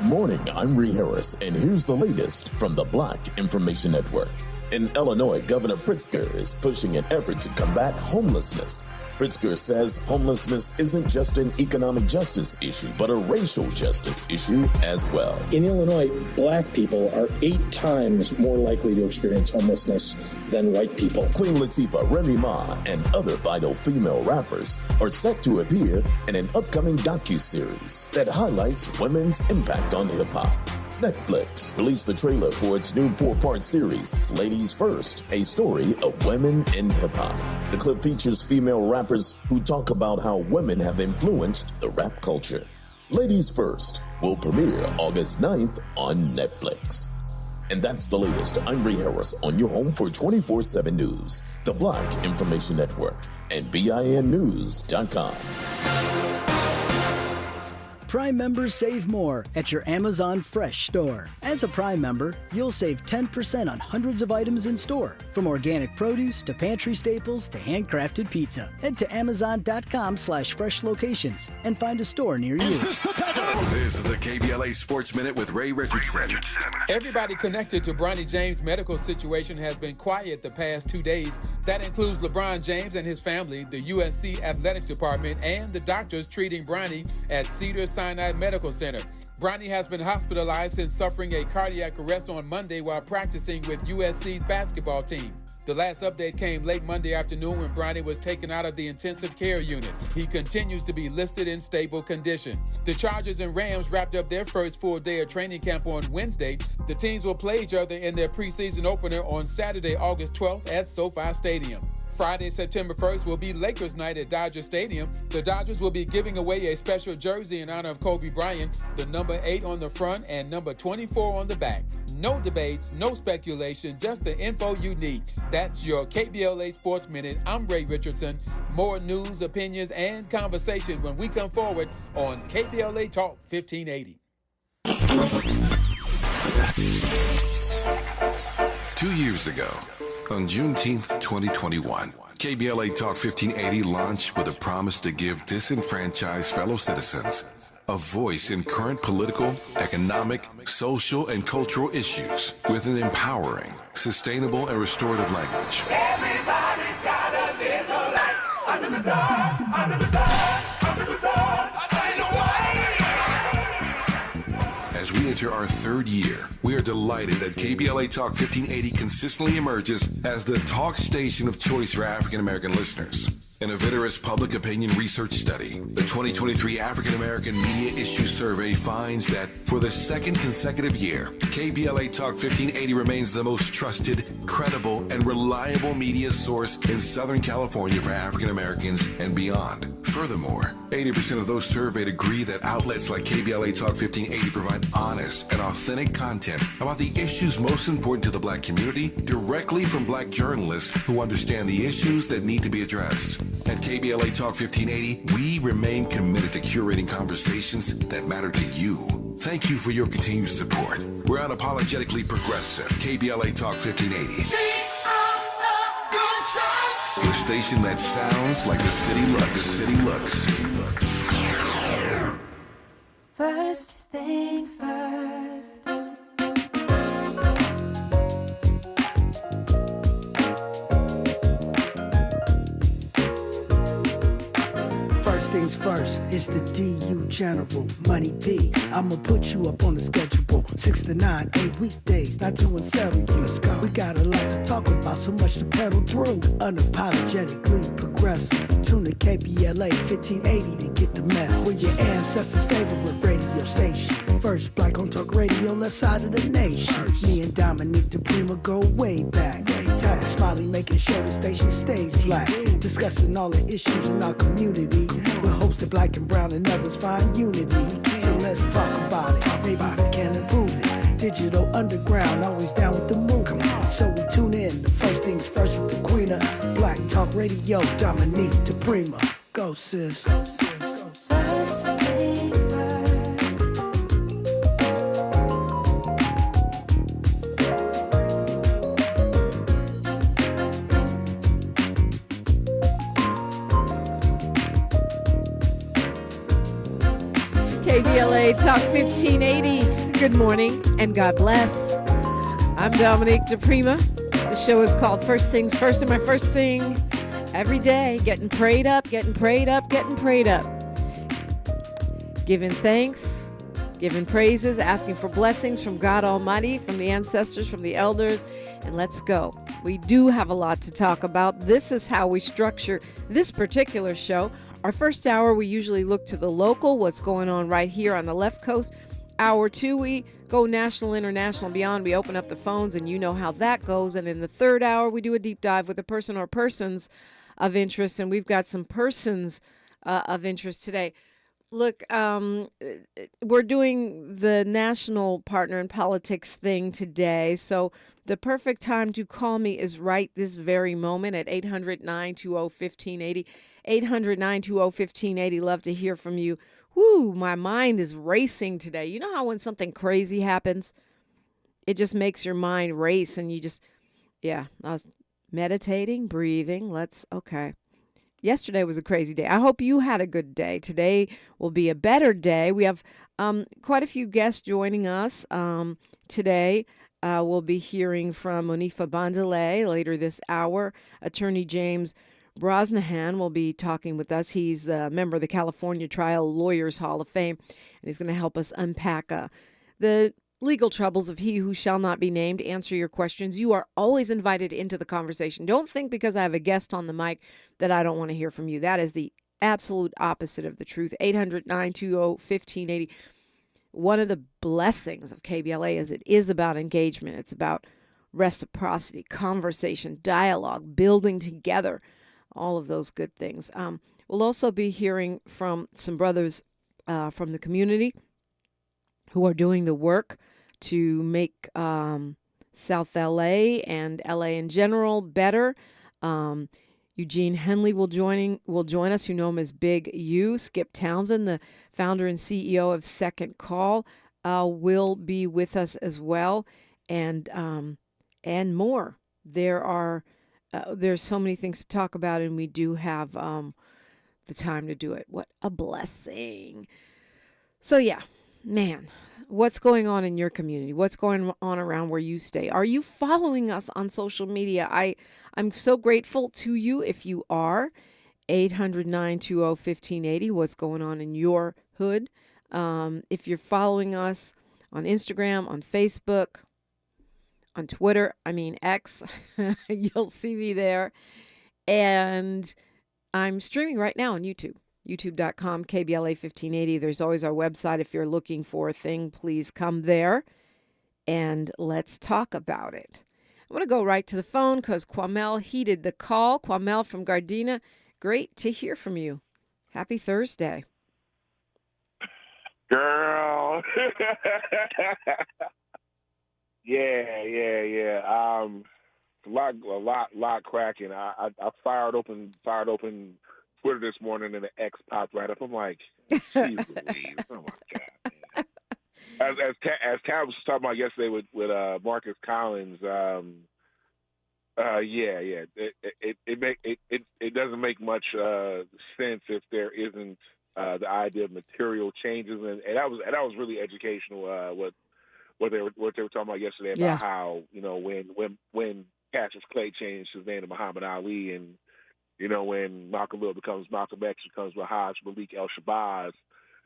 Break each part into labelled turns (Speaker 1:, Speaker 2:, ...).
Speaker 1: morning, I'm Ree Harris, and here's the latest from the Black Information Network. In Illinois, Governor Pritzker is pushing an effort to combat homelessness. Pritzker says homelessness isn't just an economic justice issue, but a racial justice issue as well.
Speaker 2: In Illinois, black people are 8 times more likely to experience homelessness than white people.
Speaker 1: Queen Latifah, Remy Ma, and other vital female rappers are set to appear in an upcoming docuseries that highlights women's impact on hip-hop. Netflix released the trailer for its new 4-part series, Ladies First, a story of women in hip-hop. The clip features female rappers who talk about how women have influenced the rap culture. Ladies First will premiere August 9th on Netflix. And that's the latest. I'm Ray Harris on your home for 24/7 News, the Black Information Network, and BINnews.com.
Speaker 3: Prime members save more at your Amazon Fresh store. As a Prime member, you'll save 10% on hundreds of items in store, from organic produce to pantry staples to handcrafted pizza. Head to Amazon.com/fresh locations and find a store near you.
Speaker 4: This is the KBLA Sports Minute with Ray Richardson.
Speaker 5: Everybody connected to Bronny James' medical situation has been quiet the past 2 days. That includes LeBron James and his family, the USC Athletic Department, and the doctors treating Bronny at Cedars-Sinai Medical Center. Bronny has been hospitalized since suffering a cardiac arrest on Monday while practicing with USC's basketball team. The last update came late Monday afternoon when Bronny was taken out of the intensive care unit. He continues to be listed in stable condition. The Chargers and Rams wrapped up their first full day of training camp on Wednesday. The teams will play each other in their preseason opener on Saturday, August 12th at SoFi Stadium. Friday, September 1st will be Lakers night at Dodger Stadium. The Dodgers will be giving away a special jersey in honor of Kobe Bryant, the number 8 on the front and number 24 on the back. No debates, no speculation, just the info you need. That's your KBLA Sports Minute. I'm Ray Richardson. More news, opinions, and conversation when we come forward on KBLA Talk 1580.
Speaker 4: 2 years ago, on Juneteenth 2021, KBLA Talk 1580 launched with a promise to give disenfranchised fellow citizens a voice in current political, economic, social, and cultural issues with an empowering, sustainable, and restorative language.
Speaker 6: Everybody's got a little light under the sun, under the sun, under the sun.
Speaker 4: As we enter our 3rd year, we are delighted that KBLA Talk 1580 consistently emerges as the talk station of choice for African American listeners. In a vigorous public opinion research study, the 2023 African American Media Issue Survey finds that for the 2nd consecutive year, KBLA Talk 1580 remains the most trusted, credible, and reliable media source in Southern California for African Americans and beyond. Furthermore, 80% of those surveyed agree that outlets like KBLA Talk 1580 provide honest and authentic content about the issues most important to the Black community directly from Black journalists who understand the issues that need to be addressed. At KBLA Talk 1580, we remain committed to curating conversations that matter to you. Thank you for your continued support. We're unapologetically progressive. KBLA Talk 1580. The station that sounds like the city looks.
Speaker 7: First things first.
Speaker 8: Things first, it's the DU General, Money B. I'ma put you up on the schedule, 6 to 9, 8 weekdays, not too serious. We got a lot to talk about, so much to pedal through. Unapologetically progressive. Tune to KBLA 1580 to get the mess. We're your ancestors' favorite radio station. First Black on Talk Radio, left side of the nation. Me and Dominique DePrima go way back. Tight Smiley making sure the station stays black. Discussing all the issues in our community. We're hosted Black and Brown and others find unity. So let's talk about it. Maybe we can improve it. Digital underground, always down with the move. So we tune in. The first things first with the queen of Black Talk Radio, Dominique DePrima. Go sis.
Speaker 7: First things first.
Speaker 9: KBLA Talk 1580. Good morning and God bless. I'm Dominique DePrima. The show is called First Things First, and my first thing every day, getting prayed up, getting prayed up, getting prayed up. Giving thanks, giving praises, asking for blessings from God Almighty, from the ancestors, from the elders, and let's go. We do have a lot to talk about. This is how we structure this particular show. Our first hour, we usually look to the local, what's going on right here on the left coast. Hour 2, we go national, international, beyond. We open up the phones, and you know how that goes. And in the third hour, we do a deep dive with a person or persons of interest, and we've got some persons of interest today. Look, we're doing the national partner in politics thing today, so the perfect time to call me is right this very moment at 800-920-1580. 800-920-1580. Love to hear from you. Whoo, my mind is racing today. You know how when something crazy happens, it just makes your mind race, and you just, I was meditating, breathing. Okay. Yesterday was a crazy day. I hope you had a good day. Today will be a better day. We have quite a few guests joining us today. We'll be hearing from Monifa Bandele later this hour. Attorney James Brosnahan will be talking with us. He's a member of the California Trial Lawyers Hall of Fame, and he's going to help us unpack the legal troubles of he who shall not be named, answer your questions. You are always invited into the conversation. Don't think because I have a guest on the mic that I don't want to hear from you. That is the absolute opposite of the truth. 800-920-1580. One of the blessings of KBLA is it is about engagement. It's about reciprocity, conversation, dialogue, building together, all of those good things. We'll also be hearing from some brothers from the community who are doing the work to make South LA and LA in general better. Eugene Henley will join us. You know him as Big U. Skip Townsend, the founder and CEO of Second Call, will be with us as well, and more. There's so many things to talk about, and we do have the time to do it. What a blessing! So yeah, man. What's going on in your community? What's going on around where you stay? Are you following us on social media? I'm so grateful to you if you are. 800-920-1580. What's going on in your hood? If you're following us on Instagram, on Facebook, on Twitter, X, you'll see me there. And I'm streaming right now on YouTube. YouTube.com, KBLA 1580. There's always our website. If you're looking for a thing, please come there and let's talk about it. I want to go right to the phone because Kwamel heeded the call. Kwamel from Gardena, great to hear from you. Happy Thursday.
Speaker 10: Girl. Yeah. A lot cracking. I fired open Twitter this morning, and the X popped right up. I'm like, geez Louise, oh my God, man. As Tab was talking about yesterday with Marcus Collins, it doesn't make much sense if there isn't the idea of material changes, and that was really educational. What they were talking about yesterday about how when Cassius Clay changed his name to Muhammad Ali, and when Malcolm Little becomes Malcolm X, becomes Rahaj Malik El Shabazz,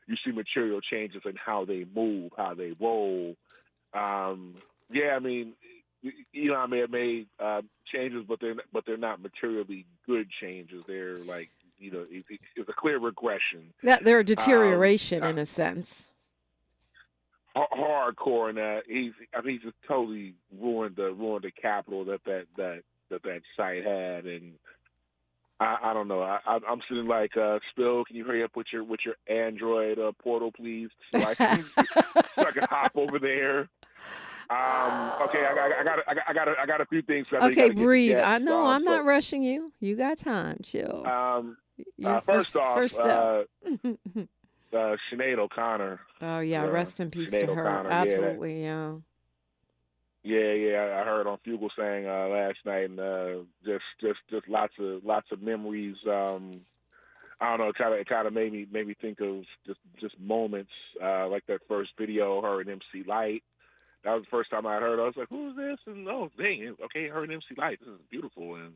Speaker 10: you see material changes in how they move, how they roll. I may have made changes, but they're not materially good changes. They're like, it's a clear regression.
Speaker 9: That they're a deterioration in a sense.
Speaker 10: Hardcore in that he's just totally ruined the capital that site had, and I don't know. I'm sitting like, Spill, can you hurry up with your Android portal, please, so I can hop over there. Okay, I got a few things.
Speaker 9: Okay, breathe. I know I'm not rushing you. You got time. Chill.
Speaker 10: First off,
Speaker 9: step.
Speaker 10: Sinead O'Connor.
Speaker 9: Oh yeah, rest in peace to her.
Speaker 10: O'Connor,
Speaker 9: Absolutely, yeah.
Speaker 10: Yeah. I heard on Fugle saying last night, and just lots of memories. I don't know. It kind of made me think of just moments like that first video, her and MC Light. That was the first time I heard her. I was like, "Who's this?" And oh, dang, okay, her and MC Light. This is beautiful, and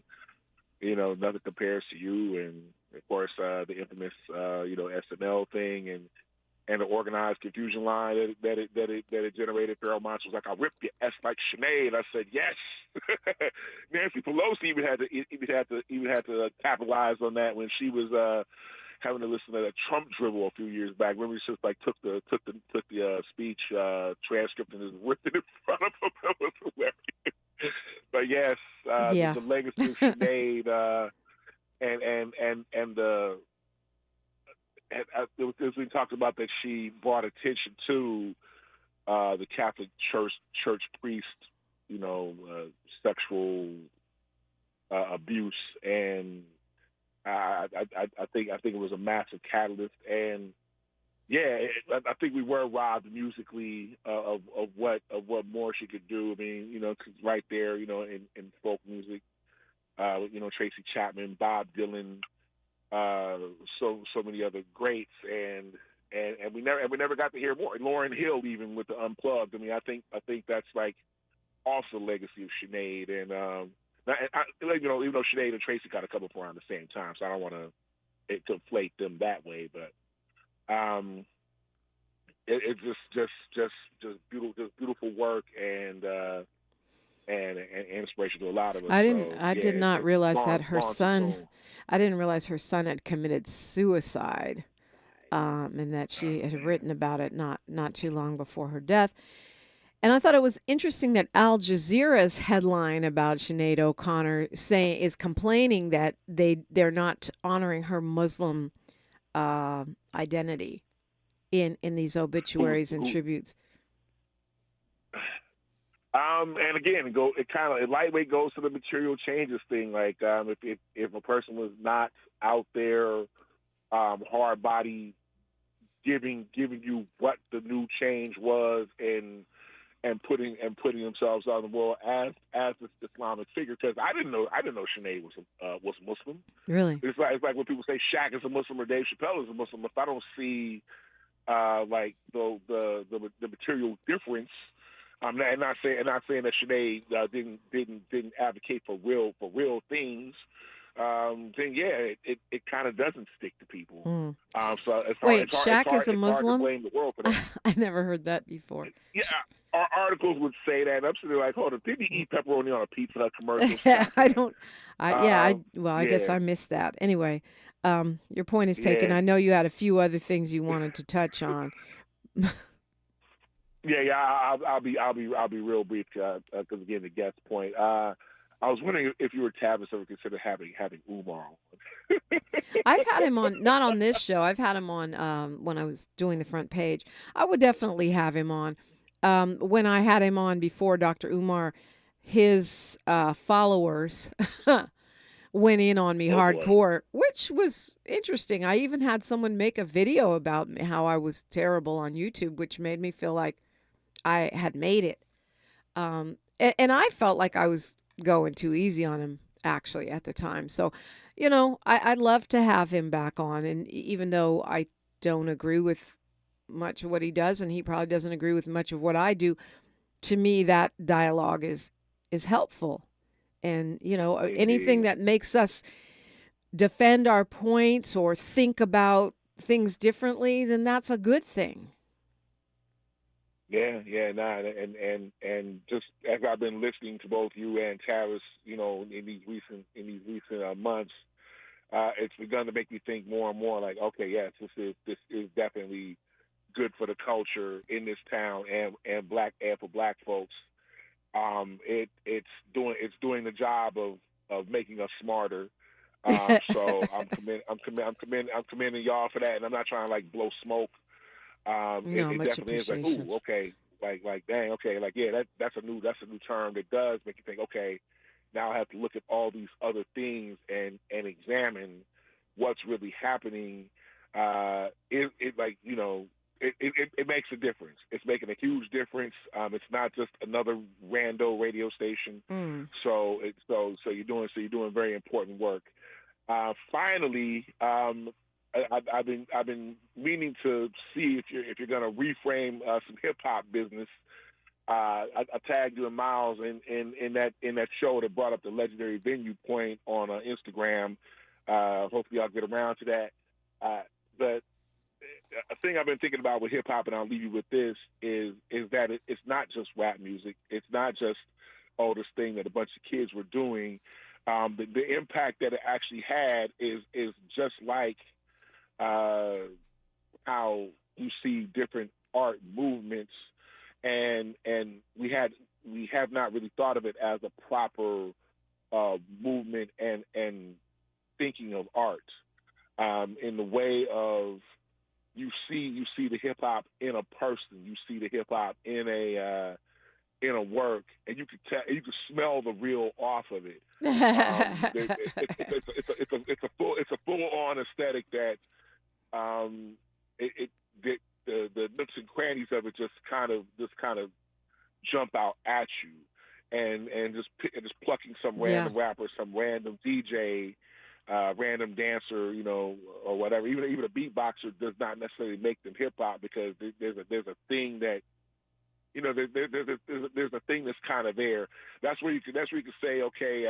Speaker 10: nothing compares to you. And of course, the infamous SNL thing and the organized confusion line that it generated. Farrell Monch was like, "I ripped your S like Sinead." I said, "Yes." Nancy Pelosi even had to capitalize on that when she was having to listen to that Trump dribble a few years back. Remember, she just like took the speech transcript and just ripped it in front of him. That was hilarious. But yes, the legacy of Sinead and the. It was we talked about that she brought attention to the Catholic church priest, sexual abuse, and I think it was a massive catalyst. And I think we were robbed musically of what more she could do. I mean, 'cause right there, in folk music, Tracy Chapman, Bob Dylan. So many other greats, and we never got to hear more. Lauryn Hill, even with the Unplugged. I mean, I think that's like also the legacy of Sinead, and even though Sinead and Tracy kind of come up around the same time, so I don't want to conflate them that way, but it's just beautiful work and inspiration to a lot of us.
Speaker 9: I did not realize that her son. I didn't realize her son had committed suicide, and that she had written about it not too long before her death. And I thought it was interesting that Al Jazeera's headline about Sinead O'Connor is complaining that they're not honoring her Muslim identity in these obituaries and tributes.
Speaker 10: And again, it lightweight goes to the material changes thing. Like if a person was not out there, hard body, giving you what the new change was, and putting themselves out in the world as this Islamic figure. Because I didn't know Sinead was Muslim.
Speaker 9: Really,
Speaker 10: it's like when people say Shaq is a Muslim or Dave Chappelle is a Muslim. If I don't see like the material difference. I'm not saying that Sinead didn't advocate for real things. Then it kind of doesn't stick to people. So
Speaker 9: wait, Shaq is a Muslim?
Speaker 10: Hard to blame the world for that.
Speaker 9: I never heard that before.
Speaker 10: Yeah, our articles would say that. I'm sitting there like, hold on, did he eat pepperoni on a Pizza Hut commercial?
Speaker 9: I guess I missed that. Anyway, your point is taken. I know you had a few other things you wanted to touch on.
Speaker 10: I'll be real brief because again, the guest point. I was wondering if you or Tavis ever considered having Umar on.
Speaker 9: I've had him on, not on this show. I've had him on when I was doing the front page. I would definitely have him on. When I had him on before Dr. Umar, his followers went in on me hardcore, which was interesting. I even had someone make a video about how I was terrible on YouTube, which made me feel like I had made it. And I felt like I was going too easy on him, actually, at the time. So, I'd love to have him back on. And even though I don't agree with much of what he does, and he probably doesn't agree with much of what I do, to me, that dialogue is helpful. And, anything that makes us defend our points or think about things differently, then that's a good thing.
Speaker 10: And just as I've been listening to both you and Tavis, in these recent months, it's begun to make me think more and more. Like, okay, yes, this is definitely good for the culture in this town and for black folks. It's doing the job of making us smarter. So I'm commending y'all for that, and I'm not trying to like blow smoke. It definitely is like, ooh, okay, like dang, okay, like yeah, that's a new term that does make you think, okay, now I have to look at all these other things and examine what's really happening. It makes a difference. It's making a huge difference. It's not just another rando radio station. So you're doing very important work. Finally, I've been meaning to see if you're going to reframe some hip hop business. I tagged you and Miles in that show that brought up the legendary venue point on Instagram. Hopefully, I'll get around to that. But a thing I've been thinking about with hip hop, and I'll leave you with this, is that it's not just rap music. It's not just this thing that a bunch of kids were doing. The impact that it actually had is just like how you see different art movements, and we have not really thought of it as a proper movement and thinking of art in the way of you see the hip hop in a person, you see the hip hop in a work, and you could smell the real off of it. It's a full on aesthetic that the nooks and crannies of it just kind of jump out at you, and just plucking some random rapper, some random DJ, random dancer, or whatever. Even a beatboxer does not necessarily make them hip hop, because there's a thing that, there's a thing that's kind of there. That's where you can say, okay,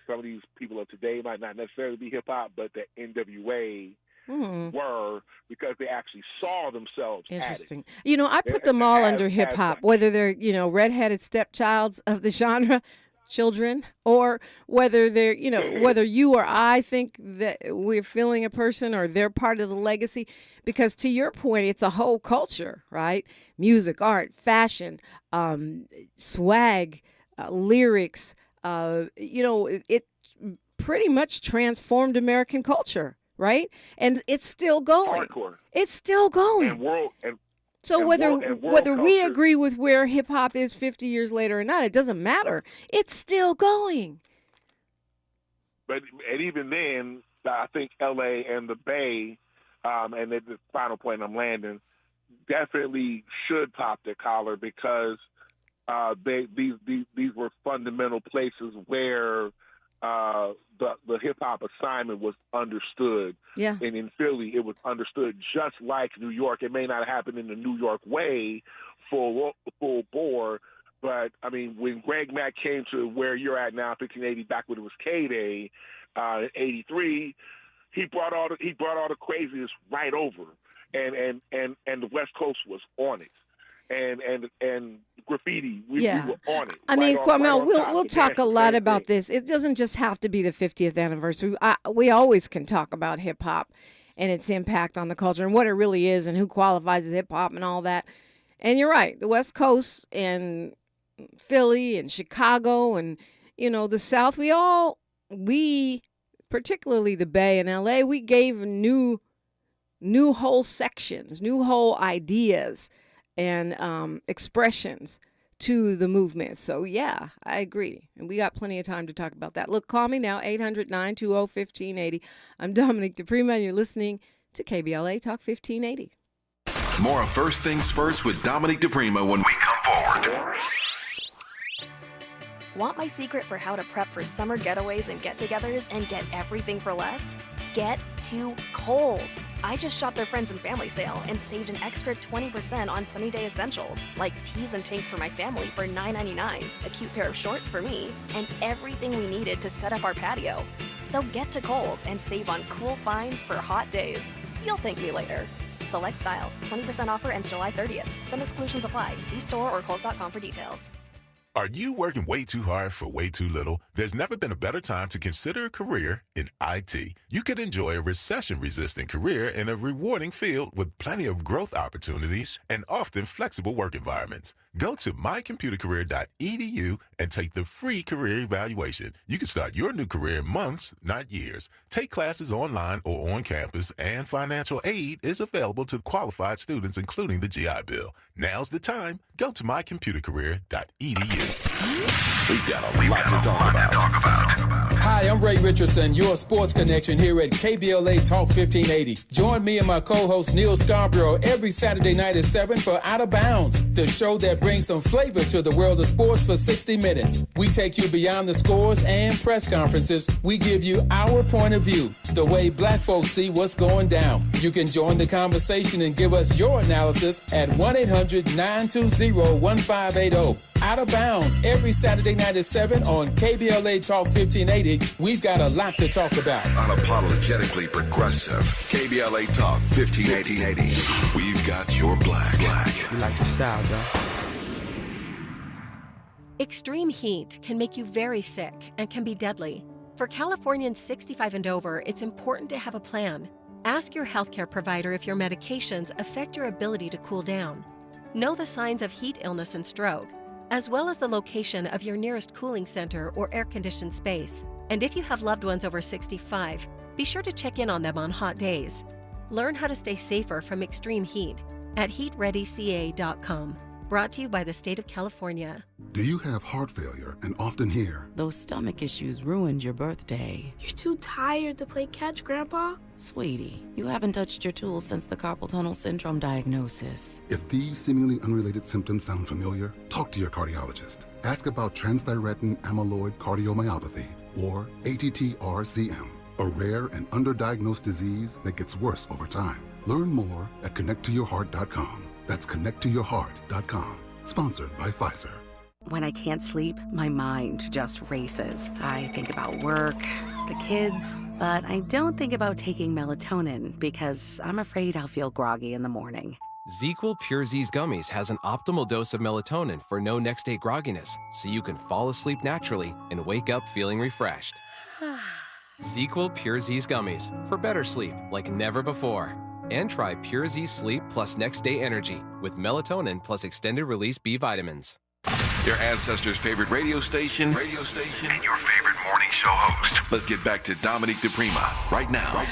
Speaker 10: some of these people of today might not necessarily be hip hop, but the NWA were, because they actually saw themselves.
Speaker 9: Interesting. I put them all under hip hop, whether they're redheaded stepchilds of the genre, children, or whether they're whether you or I think that we're feeling a person or they're part of the legacy. Because to your point, it's a whole culture, right? Music, art, fashion, swag, lyrics. It pretty much transformed American culture, right? And it's still going.
Speaker 10: Hardcore.
Speaker 9: It's still going. So whether we agree with where hip hop is 50 years later or not, it doesn't matter. It's still going.
Speaker 10: And even then, I think L.A. and the Bay, and the final point I'm landing, definitely should pop their collar, because these were fundamental places where the hip hop assignment was understood.
Speaker 9: Yeah.
Speaker 10: And in Philly, it was understood just like New York. It may not happen in the New York way, full bore, but I mean, when Greg Mack came to where you're at now, 1580, back when it was K-Day, in '83, he brought all the craziness right over, and the West Coast was on it. And graffiti, we were on it.
Speaker 9: I mean, Kwame, we'll talk a lot about this. It doesn't just have to be the 50th anniversary. We always can talk about hip hop and its impact on the culture and what it really is and who qualifies as hip hop and all that. And you're right, the West Coast and Philly and Chicago and the South, we particularly the Bay and LA, we gave new whole sections, new whole ideas and expressions to the movement. So, yeah, I agree. And we got plenty of time to talk about that. Look, call me now, 800-920-1580. I'm Dominique DePrima, and you're listening to KBLA Talk 1580.
Speaker 4: More of First Things First with Dominique DePrima when we come forward.
Speaker 11: Want my secret for how to prep for summer getaways and get-togethers and get everything for less? Get to Kohl's. I just shopped their friends and family sale and saved an extra 20% on sunny day essentials, like tees and tanks for my family for $9.99, a cute pair of shorts for me, and everything we needed to set up our patio. So get to Kohl's and save on cool finds for hot days. You'll thank me later. Select styles, 20% offer ends July 30th. Some exclusions apply. See store or Kohl's.com for details.
Speaker 12: Are you working way too hard for way too little? There's never been a better time to consider a career in IT. You could enjoy a recession-resistant career in a rewarding field with plenty of growth opportunities and often flexible work environments. Go to mycomputercareer.edu and take the free career evaluation. You can start your new career in months, not years. Take classes online or on campus, and financial aid is available to qualified students, including the GI Bill. Now's the time. Go to mycomputercareer.edu.
Speaker 4: We've got a lot to talk about.
Speaker 5: Hi, Hi, I'm Ray Richardson, your sports connection here at KBLA Talk 1580. Join me and my co-host Neil Scarborough every Saturday night at 7 for Out of Bounds, the show that brings some flavor to the world of sports for 60 minutes. We take you beyond the scores and press conferences. We give you our point of view, the way black folks see what's going down. You can join the conversation and give us your analysis at 1-800-920-1580. Out of Bounds every Saturday night at 7 on KBLA Talk 1580. We've got a lot to talk about.
Speaker 4: Unapologetically progressive. KBLA Talk 1580. We've got your black.
Speaker 13: You like the style, though.
Speaker 14: Extreme heat can make you very sick and can be deadly. For Californians 65 and over, it's important to have a plan. Ask your healthcare provider if your medications affect your ability to cool down. Know the signs of heat illness and stroke, as well as the location of your nearest cooling center or air-conditioned space. And if you have loved ones over 65, be sure to check in on them on hot days. Learn how to stay safer from extreme heat at heatreadyca.com. Brought to you by the state of California.
Speaker 15: Do you have heart failure and often hear,
Speaker 16: "Those stomach issues ruined your birthday"?
Speaker 17: "You're too tired to play catch, Grandpa."
Speaker 16: Sweetie, you haven't touched your tools since the carpal tunnel syndrome diagnosis.
Speaker 15: If these seemingly unrelated symptoms sound familiar, talk to your cardiologist. Ask about transthyretin amyloid cardiomyopathy, or ATTR-CM, a rare and underdiagnosed disease that gets worse over time. Learn more at connecttoyourheart.com. That's connecttoyourheart.com. Sponsored by Pfizer.
Speaker 18: When I can't sleep, my mind just races. I think about work, the kids, but I don't think about taking melatonin because I'm afraid I'll feel groggy in the morning.
Speaker 19: ZzzQuil Pure Z's Gummies has an optimal dose of melatonin for no next-day grogginess, so you can fall asleep naturally and wake up feeling refreshed. ZzzQuil Pure Z's Gummies for better sleep like never before. And try Pure Z Sleep plus Next Day Energy with melatonin plus extended release B vitamins.
Speaker 4: Your ancestors' favorite radio station, and your favorite morning show host. Let's get back to Dominique DePrima right now.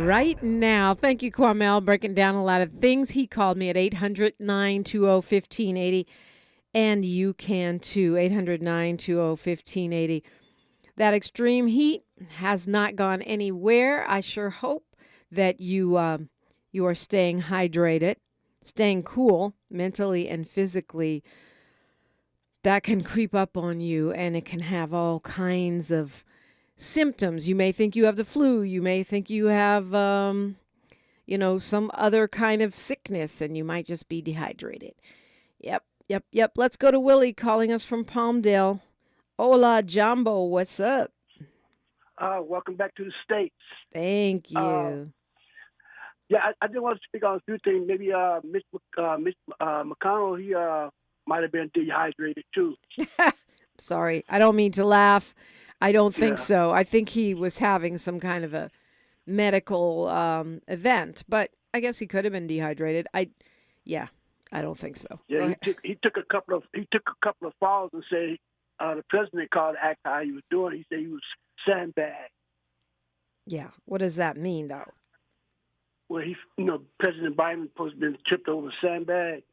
Speaker 9: Right now. Thank you, Kwamel, breaking down a lot of things. He called me at 800-920-1580, and you can too, 800-920-1580. That extreme heat has not gone anywhere. I sure hope that you are staying hydrated, staying cool mentally and physically. That can creep up on you, and it can have all kinds of symptoms. You may think you have the flu. You may think you have, some other kind of sickness, and you might just be dehydrated. Yep. Let's go to Willie calling us from Palmdale. Hola, Jumbo. What's up?
Speaker 20: Welcome back to the States.
Speaker 9: Thank you.
Speaker 20: I just want to speak on a few things. Maybe Mitch McConnell, he might have been dehydrated too.
Speaker 9: Sorry, I don't mean to laugh. I don't think so. I think he was having some kind of a medical event, but I guess he could have been dehydrated. I don't think so.
Speaker 20: Yeah, he took a couple of falls and said the president called to ask how he was doing. He said he was sandbagged.
Speaker 9: Yeah, what does that mean though?
Speaker 20: Well, President Biden supposed to have been tripped over a sandbag.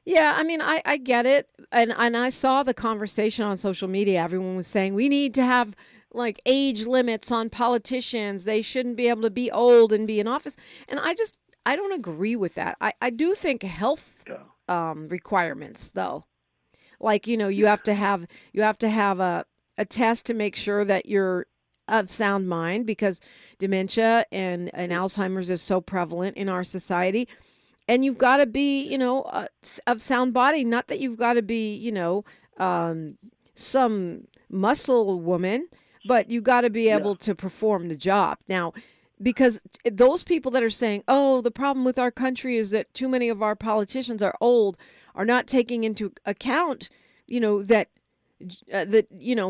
Speaker 9: Yeah, I mean, I get it. And I saw the conversation on social media. Everyone was saying we need to have like age limits on politicians. They shouldn't be able to be old and be in office. And I don't agree with that. I do think health requirements though. Like, you have to have a test to make sure that you're of sound mind, because dementia and Alzheimer's is so prevalent in our society. And you've got to be, of sound body. Not that you've got to be, some muscle woman, but you got to be able to perform the job. Now, because those people that are saying, oh, the problem with our country is that too many of our politicians are old, are not taking into account, that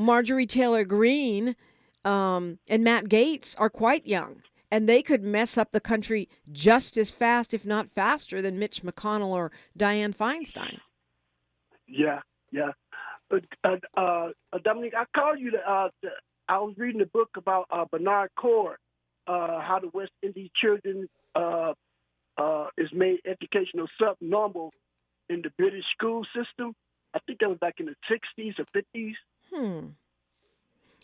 Speaker 9: Marjorie Taylor Greene and Matt Gaetz are quite young. And they could mess up the country just as fast, if not faster, than Mitch McConnell or Dianne Feinstein.
Speaker 20: Yeah. Dominique, I called you I was reading a book about Bernard Cord, how the West Indies children is made educational subnormal in the British school system. I think that was back in the 60s or 50s.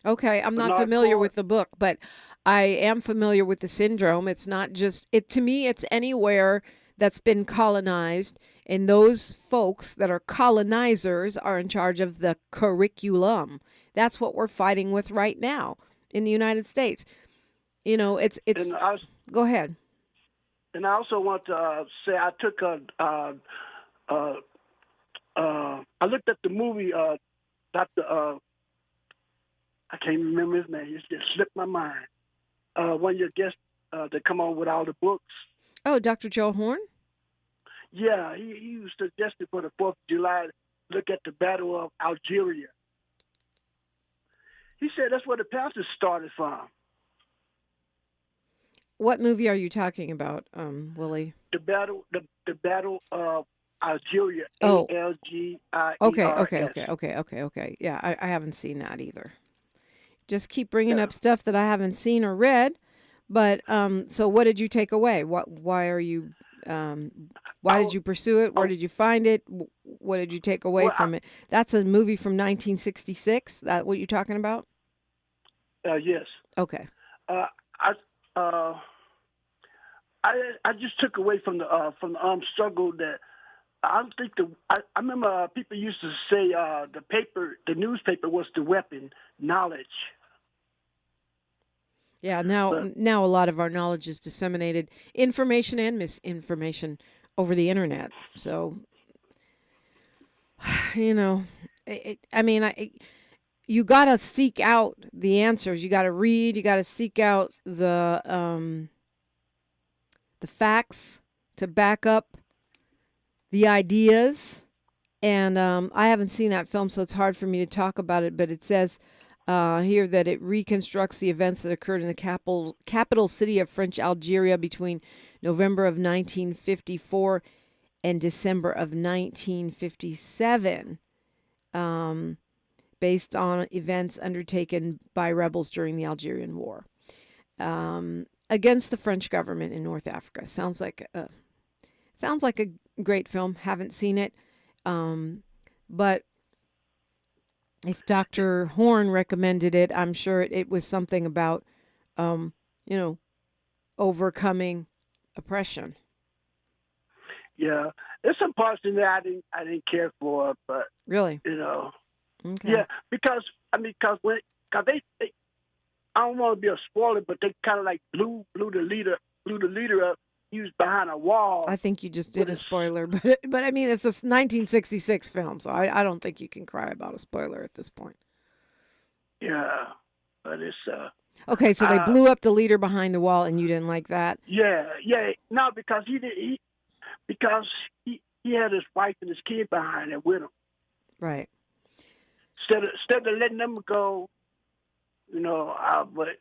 Speaker 9: Okay, I'm not
Speaker 20: Bernard
Speaker 9: familiar
Speaker 20: Core.
Speaker 9: with the book, but I am familiar with the syndrome. It's not just it to me it's anywhere that's been colonized, and those folks that are colonizers are in charge of the curriculum. That's what we're fighting with right now in the United States. You know, it's
Speaker 20: And
Speaker 9: go ahead.
Speaker 20: And I also want to say I took I looked at the movie Dr. I can't remember his name. It just slipped my mind. One of your guests that come on with all the books.
Speaker 9: Oh, Dr. Joe Horn?
Speaker 20: Yeah, he was suggested for the 4th of July, look at the Battle of Algeria. He said that's where the Panthers started from.
Speaker 9: What movie are you talking about, Willie?
Speaker 20: The Battle of Algeria.
Speaker 9: Oh.
Speaker 20: ALGIERS.
Speaker 9: Okay. Yeah, I haven't seen that either. Just keep bringing up stuff that I haven't seen or read. But so what did you take away? Why are you why did you pursue it? Where did you find it? What did you take away from it? That's a movie from 1966. That what you're talking about?
Speaker 20: Yes.
Speaker 9: Okay.
Speaker 20: I just took away from the armed struggle that I don't think I remember people used to say the newspaper was the weapon, knowledge.
Speaker 9: Yeah, now a lot of our knowledge is disseminated, information and misinformation over the internet. So, you know, you got to seek out the answers. You got to read. You got to seek out the facts to back up the ideas. And I haven't seen that film, so it's hard for me to talk about it. But it says here that it reconstructs the events that occurred in the capital city of French Algeria between November of 1954 and December of 1957. Based on events undertaken by rebels during the Algerian War against the French government in North Africa. Sounds like a great film. Haven't seen it, but if Dr. Horn recommended it, I'm sure it was something about, overcoming oppression.
Speaker 20: Yeah, there's some parts in there I didn't care for, but
Speaker 9: really,
Speaker 20: Okay. Yeah, because they I don't want to be a spoiler, but they kind of like blew the leader up. He was behind a wall.
Speaker 9: I think you just did a spoiler, but I mean it's a 1966 film, so I don't think you can cry about a spoiler at this point.
Speaker 20: Yeah, but it's
Speaker 9: okay. So they blew up the leader behind the wall, and you didn't like that?
Speaker 20: Yeah. No, because he had his wife and his kid behind him with him.
Speaker 9: Right.
Speaker 20: Instead of letting them go, but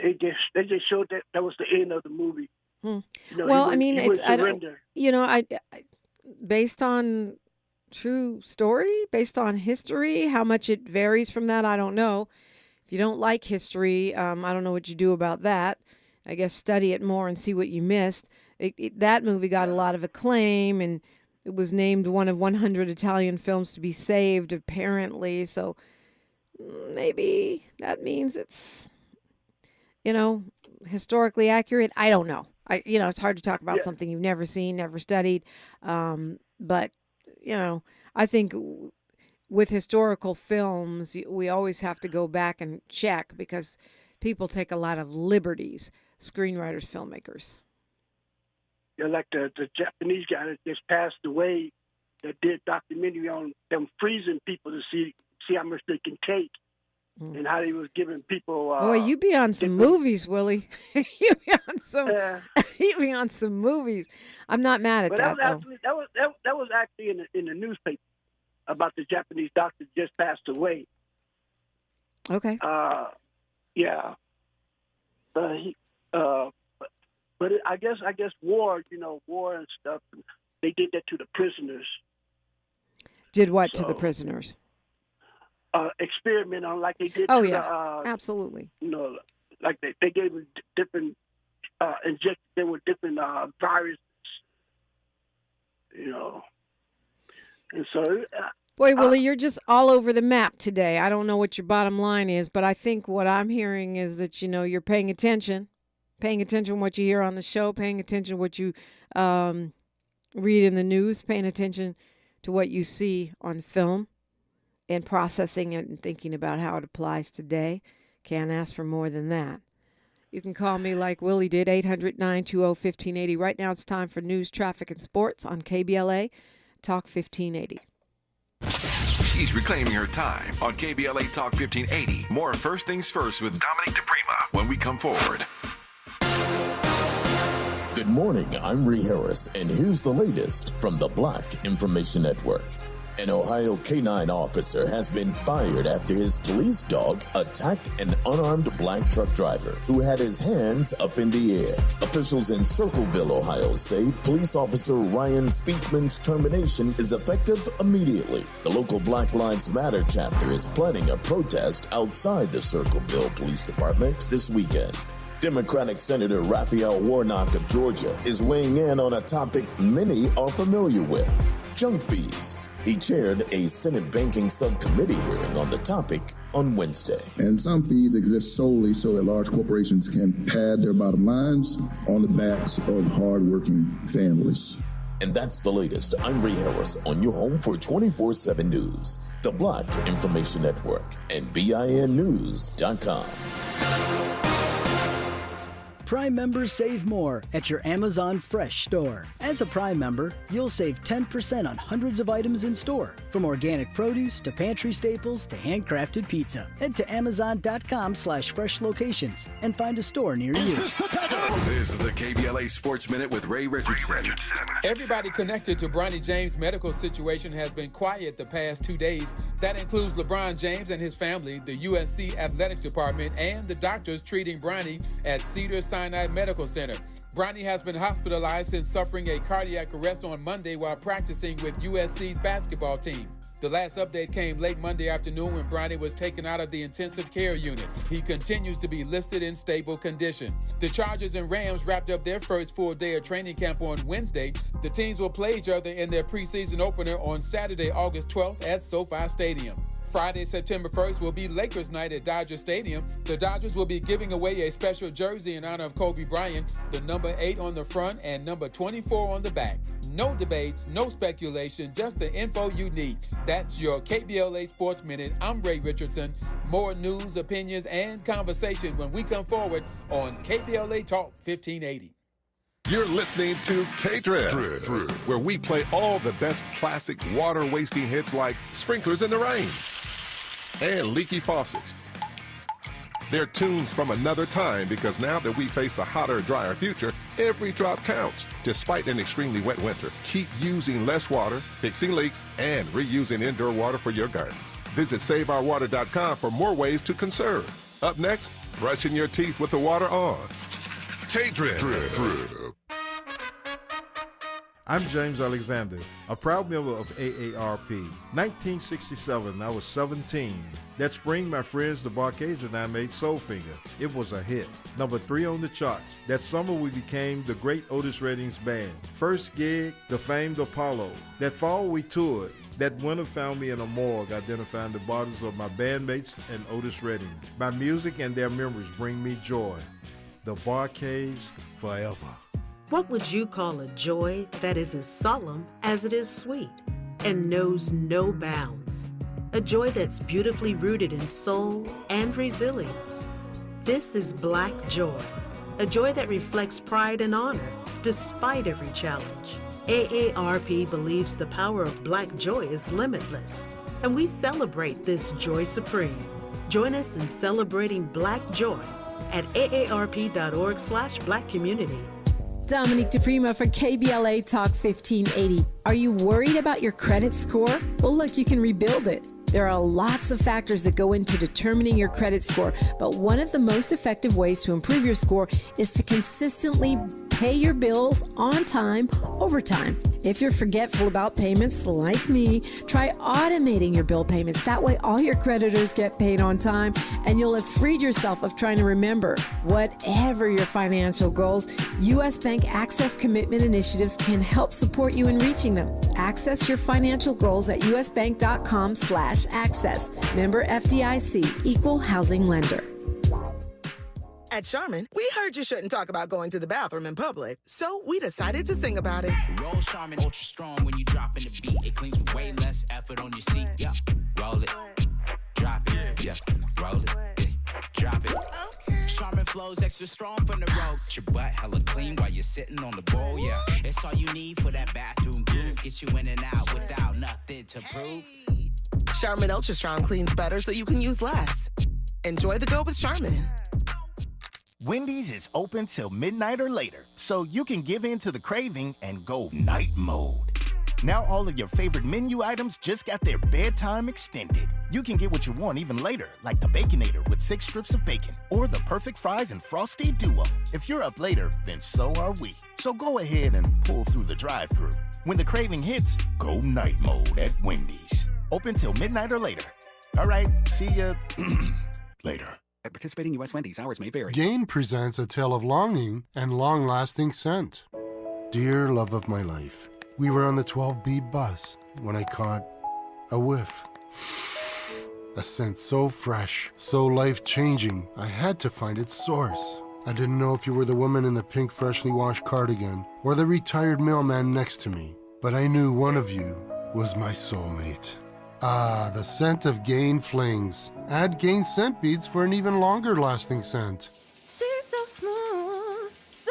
Speaker 20: they just showed that was the end of the movie.
Speaker 9: Well, based on true story, based on history, how much it varies from that, I don't know. If you don't like history, I don't know what you do about that. I guess study it more and see what you missed. That movie got a lot of acclaim, and it was named one of 100 Italian films to be saved, apparently. So maybe that means it's, historically accurate. I don't know. It's hard to talk about something you've never seen, never studied. But, I think with historical films, we always have to go back and check because people take a lot of liberties, screenwriters, filmmakers.
Speaker 20: Yeah, like the Japanese guy that just passed away that did documentary on them freezing people to see how much they can take and how he was giving people.
Speaker 9: Boy, you be on some movies, Willie. You be on some movies. I'm not mad at that.
Speaker 20: That was actually in the newspaper about the Japanese doctor just passed away.
Speaker 9: Okay.
Speaker 20: Yeah. But I guess war, war and stuff. They did that to the prisoners.
Speaker 9: Did what to the prisoners?
Speaker 20: Experiment on like they did.
Speaker 9: Absolutely.
Speaker 20: Like they gave them different injected them with different viruses. And so
Speaker 9: Boy, Willie, you're just all over the map today. I don't know what your bottom line is, but I think what I'm hearing is that, you're paying attention to what you hear on the show, paying attention to what you read in the news, paying attention to what you see on film, and processing it and thinking about how it applies today. Can't ask for more than that. You can call me like Willie did, 800-920-1580. Right now it's time for news, traffic, and sports on KBLA Talk 1580.
Speaker 4: She's reclaiming her time on KBLA Talk 1580. More First Things First with Dominic DePrima when we come forward.
Speaker 1: Good morning, I'm Ree Harris, and here's the latest from the Black Information Network. An Ohio K-9 officer has been fired after his police dog attacked an unarmed black truck driver who had his hands up in the air. Officials in Circleville, Ohio say police officer Ryan Speakman's termination is effective immediately. The local Black Lives Matter chapter is planning a protest outside the Circleville Police Department this weekend. Democratic Senator Raphael Warnock of Georgia is weighing in on a topic many are familiar with: junk fees. He chaired a Senate Banking Subcommittee hearing on the topic on Wednesday.
Speaker 21: And some fees exist solely so that large corporations can pad their bottom lines on the backs of hardworking families.
Speaker 1: And that's the latest. I'm Ray Harris on your home for 24/7 News, the Black Information Network, and BINnews.com.
Speaker 3: Prime members save more at your Amazon Fresh store. As a Prime member, you'll save 10% on hundreds of items in store, from organic produce to pantry staples to handcrafted pizza. Head to Amazon.com/fresh locations and find a store near you.
Speaker 4: This is the KBLA Sports Minute with Ray Richardson.
Speaker 5: Everybody connected to Bronny James' medical situation has been quiet the past 2 days. That includes LeBron James and his family, the USC Athletic Department, and the doctors treating Bronny at Cedars-Sinai Medical Center. Bronny has been hospitalized since suffering a cardiac arrest on Monday while practicing with USC's basketball team. The last update came late Monday afternoon when Bronny was taken out of the intensive care unit. He continues to be listed in stable condition. The Chargers and Rams wrapped up their first full day of training camp on Wednesday. The teams will play each other in their preseason opener on Saturday, August 12th at SoFi Stadium. Friday, September 1st will be Lakers night at Dodger Stadium. The Dodgers will be giving away a special jersey in honor of Kobe Bryant, the number 8 on the front and number 24 on the back. No debates, no speculation, just the info you need. That's your KBLA Sports Minute. I'm Ray Richardson. More news, opinions, and conversation when we come forward on KBLA Talk 1580.
Speaker 12: You're listening to K-Drip, where we play all the best classic water-wasting hits like Sprinklers in the Rain and Leaky Faucets. They're tunes from another time because now that we face a hotter, drier future, every drop counts. Despite an extremely wet winter, keep using less water, fixing leaks, and reusing indoor water for your garden. Visit SaveOurWater.com for more ways to conserve. Up next, brushing your teeth with the water on. K-Drip.
Speaker 22: I'm James Alexander, a proud member of AARP. 1967, I was 17. That spring, my friends, the Barcades, and I made Soulfinger. It was a hit. Number 3 on the charts. That summer, we became the great Otis Redding's band. First gig, the famed Apollo. That fall, we toured. That winter found me in a morgue identifying the bodies of my bandmates and Otis Redding. My music and their memories bring me joy. The Barcades forever.
Speaker 23: What would you call a joy that is as solemn as it is sweet and knows no bounds? A joy that's beautifully rooted in soul and resilience. This is Black Joy, a joy that reflects pride and honor despite every challenge. AARP believes the power of Black joy is limitless, and we celebrate this joy supreme. Join us in celebrating Black joy at aarp.org/blackcommunity.
Speaker 24: Dominic DePrima for KBLA Talk 1580. Are you worried about your credit score? Well, look, you can rebuild it. There are lots of factors that go into determining your credit score, but one of the most effective ways to improve your score is to consistently pay your bills on time, over time. If you're forgetful about payments like me, try automating your bill payments. That way all your creditors get paid on time and you'll have freed yourself of trying to remember. Whatever your financial goals, U.S. Bank Access Commitment Initiatives can help support you in reaching them. Access your financial goals at usbank.com/access. Member FDIC, Equal Housing Lender.
Speaker 2: At Sharpen, we heard you shouldn't talk about going to the bathroom in public, so we decided to sing about it.
Speaker 6: Roll Sharpen Ultra Strong when you drop in the beat. It cleans with way less effort on your seat. Yeah, roll it, drop it. Yeah, roll it, drop it. Okay. Sharpen flows extra strong from the road. Your butt hella clean while you're sitting on the bowl. Yeah, it's all you need for that bathroom groove. Get you in and out without nothing to prove.
Speaker 2: Sharpen Ultra Strong cleans better so you can use less. Enjoy the go with Sharpen.
Speaker 7: Wendy's is open till midnight or later, so you can give in to the craving and go night mode. Now all of your favorite menu items just got their bedtime extended. You can get what you want even later, like the Baconator with 6 strips of bacon, or the perfect fries and frosty duo. If you're up later, then so are we. So go ahead and pull through the drive-thru. When the craving hits, go night mode at Wendy's. Open till midnight or later. All right, see ya later.
Speaker 8: At participating U.S. Wendy's, hours may vary.
Speaker 25: Gain presents a tale of longing and long-lasting scent. Dear love of my life, we were on the 12B bus when I caught a whiff. A scent so fresh, so life-changing, I had to find its source. I didn't know if you were the woman in the pink freshly washed cardigan or the retired mailman next to me, but I knew one of you was my soulmate. Ah, the scent of Gain Flings. Add Gain scent beads for an even longer lasting scent.
Speaker 26: She's so smooth, so...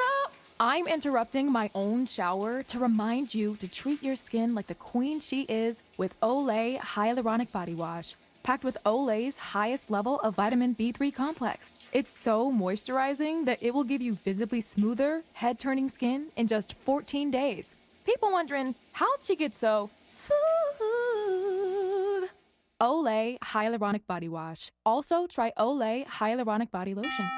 Speaker 26: I'm interrupting my own shower to remind you to treat your skin like the queen she is with Olay Hyaluronic Body Wash. Packed with Olay's highest level of vitamin B3 complex. It's so moisturizing that it will give you visibly smoother, head-turning skin in just 14 days. People wondering, how'd she get so smooth? Olay Hyaluronic Body Wash. Also, try Olay Hyaluronic Body Lotion.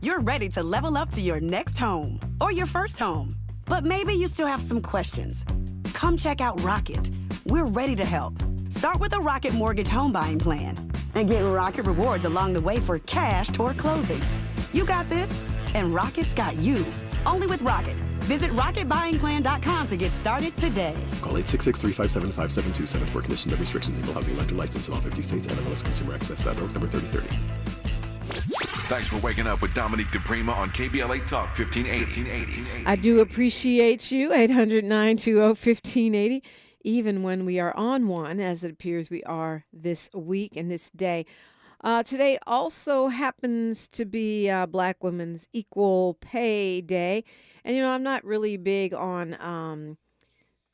Speaker 27: You're ready to level up to your next home or your first home. But maybe you still have some questions. Come check out Rocket. We're ready to help. Start with a Rocket Mortgage home buying plan and get Rocket rewards along the way for cash toward closing. You got this, and Rocket's got you. Only with Rocket. Visit rocketbuyingplan.com to get started today.
Speaker 28: Call 866-357-5727 for conditions and restrictions. Equal housing lender licensed in all 50 states. NMLS Consumer Access.org number 3030.
Speaker 4: Thanks for waking up with Dominique DePrima on KBLA Talk 1580.
Speaker 9: I do appreciate you. 800-920-1580. Even when we are on one, as it appears we are this week and this day. Today also happens to be Black Women's Equal Pay Day. And, I'm not really big on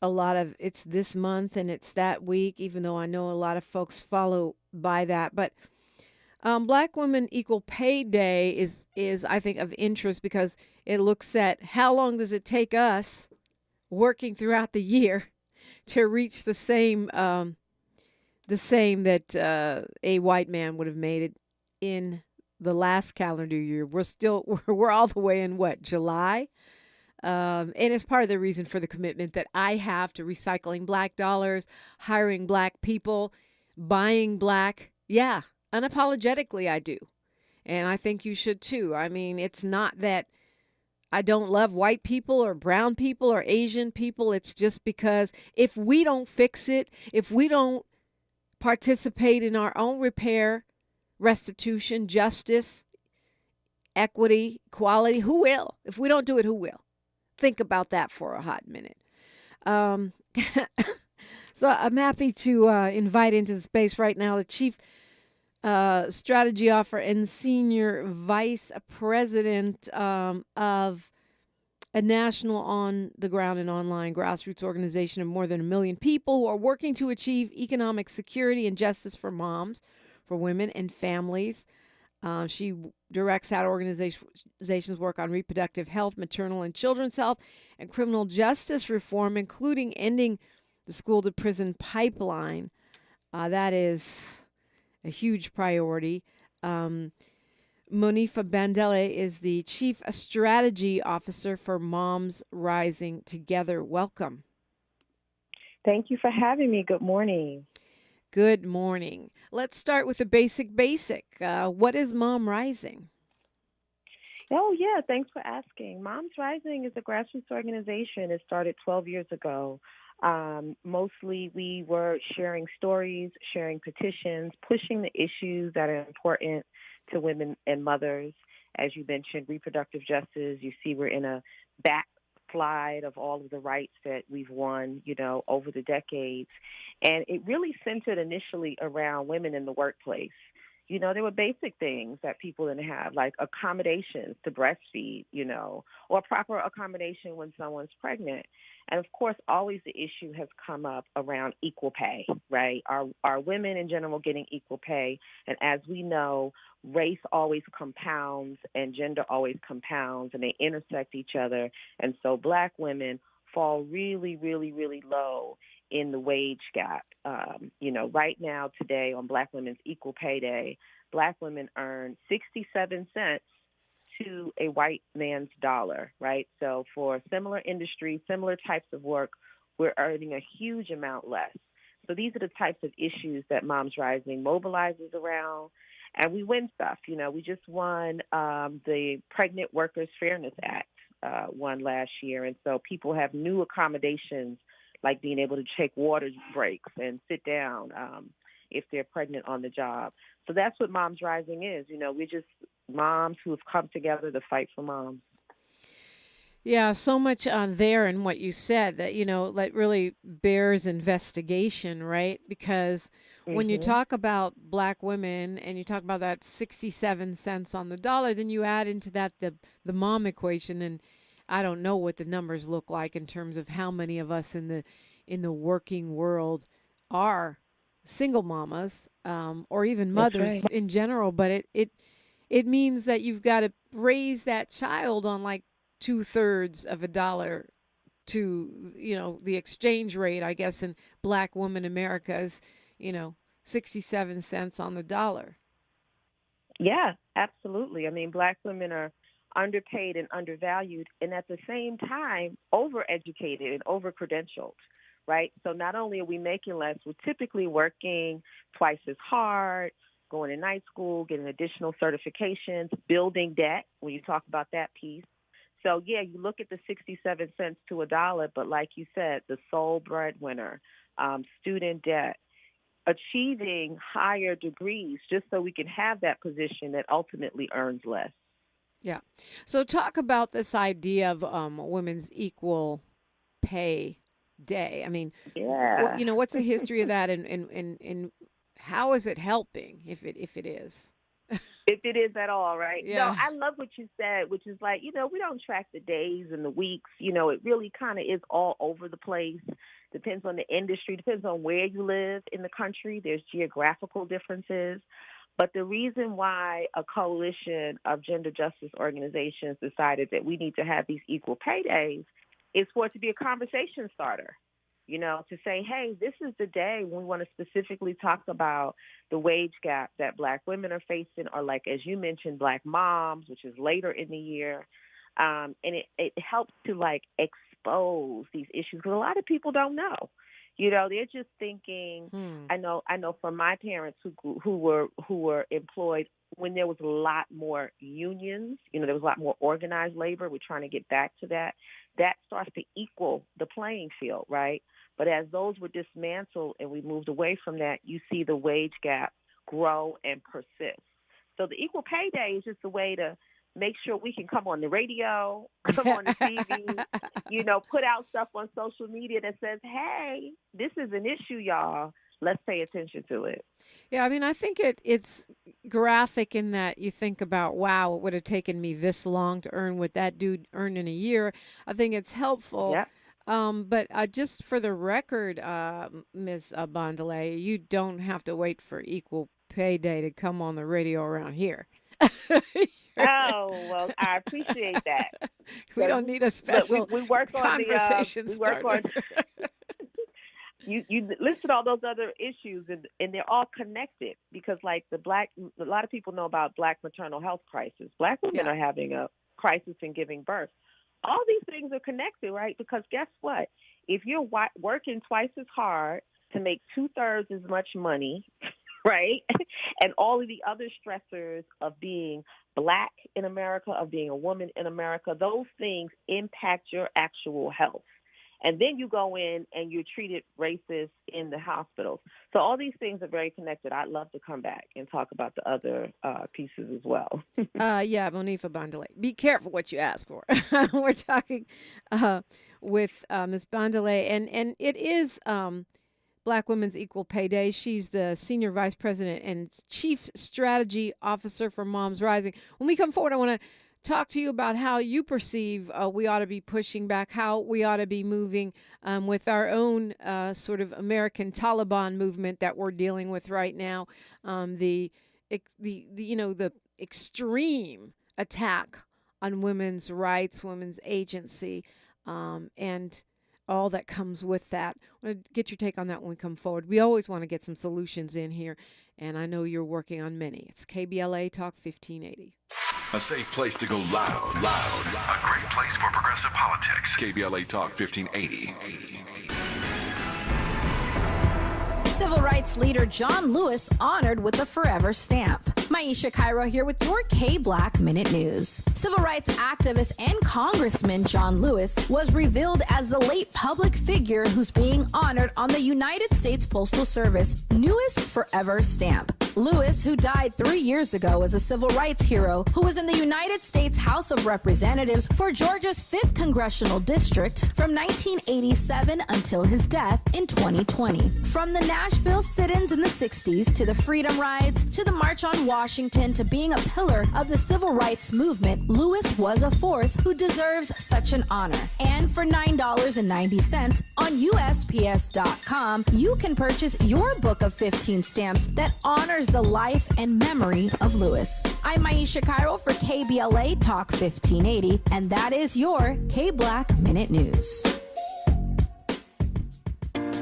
Speaker 9: a lot of it's this month and it's that week, even though I know a lot of folks follow by that. But Black Women Equal Pay Day is I think, of interest because it looks at how long does it take us working throughout the year to reach the same that a white man would have made it in the last calendar year. We're all the way in July? And it's part of the reason for the commitment that I have to recycling Black dollars, hiring Black people, buying Black. Yeah, unapologetically I do. And I think you should too. I mean, it's not that I don't love white people or brown people or Asian people. It's just because if we don't fix it, if we don't participate in our own repair, restitution, justice, equity, equality, who will? If we don't do it, who will? Think about that for a hot minute. So I'm happy to invite into the space right now the Chief Strategy Officer and Senior Vice President of a national on-the-ground and online grassroots organization of more than 1 million people who are working to achieve economic security and justice for moms, for women, and families. She directs how organizations work on reproductive health, maternal and children's health, and criminal justice reform, including ending the school-to-prison pipeline. That is a huge priority. Monifa Bandele is the Chief Strategy Officer for Moms Rising Together. Welcome.
Speaker 10: Thank you for having me. Good morning.
Speaker 9: Good morning. Let's start with the basic. What is Mom Rising?
Speaker 10: Oh, yeah. Thanks for asking. Moms Rising is a grassroots organization. It started 12 years ago. Mostly we were sharing stories, sharing petitions, pushing the issues that are important to women and mothers. As you mentioned, reproductive justice. You see we're in a backslide of all of the rights that we've won, over the decades. And it really centered initially around women in the workplace. There were basic things that people didn't have, like accommodations to breastfeed, or proper accommodation when someone's pregnant. And, of course, always the issue has come up around equal pay, right? Are women in general getting equal pay? And as we know, race always compounds and gender always compounds, and they intersect each other. And so Black women fall really, really, really low in the wage gap. Right now, today, on Black Women's Equal Pay Day, Black women earn 67 cents to a white man's dollar, right? So for similar industries, similar types of work, we're earning a huge amount less. So these are the types of issues that Moms Rising mobilizes around. And we win stuff. We just won the Pregnant Workers Fairness Act, won last year. And so people have new accommodations, like being able to take water breaks and sit down if they're pregnant on the job. So that's what Moms Rising is. We're just moms who have come together to fight for moms.
Speaker 9: Yeah, so much there in what you said that, that really bears investigation, right? Because when you talk about Black women and you talk about that 67 cents on the dollar, then you add into that the mom equation, and I don't know what the numbers look like in terms of how many of us in the working world are single mamas, or even mothers in general. But it means that you've got to raise that child on like 2/3 of a dollar to, the exchange rate, I guess, in Black woman America is, 67 cents on the dollar.
Speaker 10: Yeah, absolutely. I mean, Black women are underpaid and undervalued, and at the same time, overeducated and over-credentialed, right? So not only are we making less, we're typically working twice as hard, going to night school, getting additional certifications, building debt, when you talk about that piece. So, yeah, you look at the 67 cents to a dollar, but like you said, the sole breadwinner, student debt, achieving higher degrees just so we can have that position that ultimately earns less.
Speaker 9: Yeah. So talk about this idea of Women's Equal Pay Day. I mean, what's the history of that, and how is it helping, if it is?
Speaker 10: If it is at all, right?
Speaker 9: Yeah.
Speaker 10: No, I love what you said, which is like, we don't track the days and the weeks. It really kind of is all over the place. Depends on the industry, depends on where you live in the country. There's geographical differences. But the reason why a coalition of gender justice organizations decided that we need to have these equal pay days is for it to be a conversation starter. To say, hey, this is the day when we want to specifically talk about the wage gap that Black women are facing, or like, as you mentioned, Black moms, which is later in the year. And it helps to expose these issues, because a lot of people don't know. They're just thinking, I know from my parents who were employed when there was a lot more unions, there was a lot more organized labor. We're trying to get back to that. That starts to equal the playing field, right? But as those were dismantled and we moved away from that, you see the wage gap grow and persist. So the Equal Pay Day is just a way to make sure we can come on the radio, come on the TV, put out stuff on social media that says, hey, this is an issue, y'all. Let's pay attention to it.
Speaker 9: Yeah, I mean, I think it's graphic in that you think about, wow, it would have taken me this long to earn what that dude earned in a year. I think it's helpful.
Speaker 10: Yep.
Speaker 9: But just for the record, Ms. Bandele, you don't have to wait for Equal Pay Day to come on the radio around here.
Speaker 10: Oh, well, I appreciate that.
Speaker 9: We don't need a special
Speaker 10: we work
Speaker 9: conversation
Speaker 10: on the, you listed all those other issues, and they're all connected because, like, a lot of people know about Black maternal health crisis. Black women are having a crisis in giving birth. All these things are connected, right? Because guess what? If you're working twice as hard to make 2/3 as much money, right, and all of the other stressors of being Black in America, of being a woman in America, those things impact your actual health. And then you go in and you're treated racist in the hospitals. So all these things are very connected. I'd love to come back and talk about the other pieces as well.
Speaker 9: Yeah, Monifa Bandele. Be careful what you ask for. We're talking with Ms. Bandele, and it is Black Women's Equal Pay Day. She's the Senior Vice President and Chief Strategy Officer for MomsRising. When we come forward, I want to talk to you about how you perceive we ought to be pushing back, how we ought to be moving with our own sort of American Taliban movement that we're dealing with right now. The extreme attack on women's rights, women's agency, and all that comes with that. I want to get your take on that when we come forward. We always want to get some solutions in here, and I know you're working on many. It's KBLA Talk 1580.
Speaker 4: A safe place to go loud. A great place for progressive politics. KBLA Talk 1580.
Speaker 11: Civil rights leader John Lewis honored with the Forever Stamp. Maisha Cairo here with your K-Black Minute News. Civil rights activist and Congressman John Lewis was revealed as the late public figure who's being honored on the United States Postal Service newest Forever Stamp. Lewis, who died 3 years ago, is a civil rights hero who was in the United States House of Representatives for Georgia's 5th Congressional District from 1987 until his death in 2020. From the Nashville sit-ins in the 60s to the Freedom Rides to the March on Washington to being a pillar of the civil rights movement, Lewis was a force who deserves such an honor. And for $9.90 on USPS.com, you can purchase your book of 15 stamps that honors the life and memory of Lewis. I'm Maisha Cairo for KBLA Talk 1580, and that is your K-Black Minute News.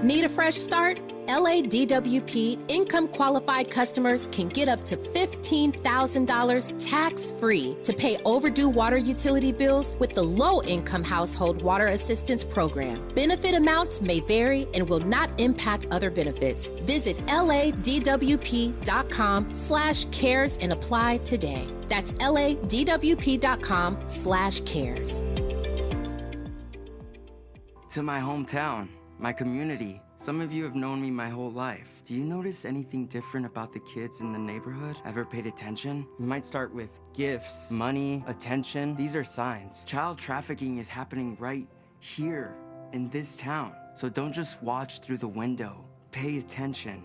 Speaker 24: Need a fresh start? LADWP income qualified customers can get up to $15,000 tax-free to pay overdue water utility bills with the Low Income Household Water Assistance Program. Benefit amounts may vary and will not impact other benefits. Visit LADWP.com/cares and apply today. That's LADWP.com/cares.
Speaker 13: To my hometown, my community. Some of you have known me my whole life. Do you notice anything different about the kids in the neighborhood? Ever paid attention? You might start with gifts, money, attention. These are signs. Child trafficking is happening right here in this town. So don't just watch through the window. Pay attention.